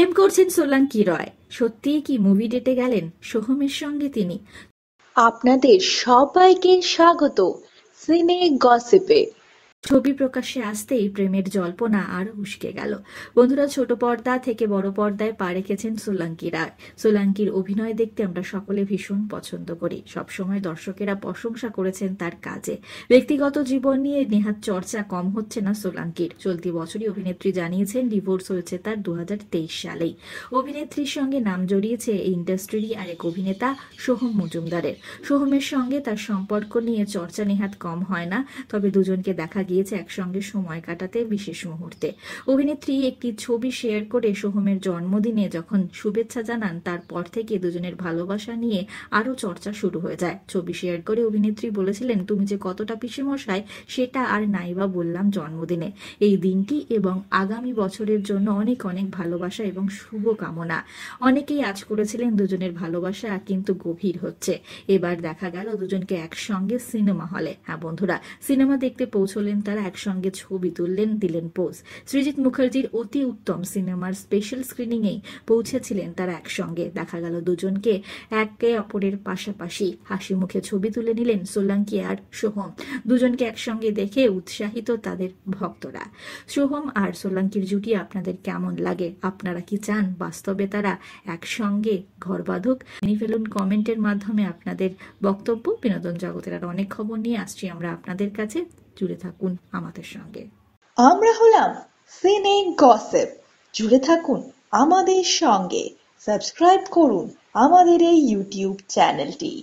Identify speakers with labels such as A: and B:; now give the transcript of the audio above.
A: প্রেম করছেন সোলাঙ্কি রয়, সত্যিই কি মুভি ডেটে গেলেন সোহমের সঙ্গে তিনি?
B: আপনাদের সবাইকে স্বাগত সিনে গসিপে।
A: ছবি প্রকাশ্যে আসতেই প্রেমের জল্পনা আরো উস্কে গেল। বন্ধুরা, ছোট পর্দা থেকে বড় পর্দায় পা রেখেছেন সোলাঙ্কি রায়। সোলাঙ্কির অভিনয় দেখতে আমরা সকলে ভীষণ পছন্দ করি। সবসময় দর্শকেরা প্রশংসা করেছেন তার কাজে। ব্যক্তিগত জীবন নিয়ে নেহাত চর্চা কম হচ্ছে না সোলাঙ্কির। চলতি বছরই অভিনেত্রী জানিয়েছেন ডিভোর্স হয়েছে তার 2023 সালেই। অভিনেত্রীর সঙ্গে নাম জড়িয়েছে এই ইন্ডাস্ট্রিরই আরেক অভিনেতা সোহম মজুমদারের। সোহমের সঙ্গে তার সম্পর্ক নিয়ে চর্চা নেহাত কম হয় না, তবে দুজনকে দেখা গিয়েছে একসঙ্গে সময় কাটাতে বিশেষ মুহূর্তে। অভিনেত্রী একটি ছবি শেয়ার করে সোহমের জন্মদিনে যখন শুভেচ্ছা জানান, তারপর থেকে দুজনের ভালোবাসা নিয়ে আরো চর্চা শুরু হয়ে যায়। ছবি শেয়ার করে অভিনেত্রী বলেছিলেন, তুমি যে কতটা পিসেমশাই সেটা আর নাইবা বললাম জন্মদিনে। এই দিনটি এবং আগামী বছরের জন্য অনেক অনেক ভালোবাসা এবং শুভকামনা। অনেকেই আজ করেছিলেন দুজনের ভালোবাসা কিন্তু গভীর হচ্ছে। এবার দেখা গেল দুজনকে একসঙ্গে সিনেমা হলে। হ্যাঁ বন্ধুরা, সিনেমা দেখতে পৌঁছলেন তারা, একসঙ্গে ছবি তুললেন, দিলেন পোজ। সৃজিত মুখার্জির অতি উত্তম সিনেমার স্পেশাল স্ক্রিনিংয়েই পৌঁছেছিলেন তারা একসঙ্গে। দেখা গেল দুজনকে একে অপরের পাশাপাশি হাসি মুখে ছবি তুলে নিলেন সোলাঙ্কি আর সোহম। দুজনকে একসঙ্গে দেখে উৎসাহিত তাদের ভক্তরা। সোহম আর সোলাঙ্কির জুটি আপনাদের কেমন লাগে? আপনারা কি চান বাস্তবে তারা একসঙ্গে ঘর বাঁধুক? জানিয়ে ফেলুন কমেন্টের মাধ্যমে আপনাদের বক্তব্য। বিনোদন জগতের আর অনেক খবর নিয়ে আসছি আমরা আপনাদের কাছে। জুড়ে থাকুন আমাদের সঙ্গে।
B: আমরা হলাম সিনে গসিপ, জুড়ে থাকুন আমাদের সঙ্গে। সাবস্ক্রাইব করুন আমাদের এই ইউটিউব চ্যানেলটি।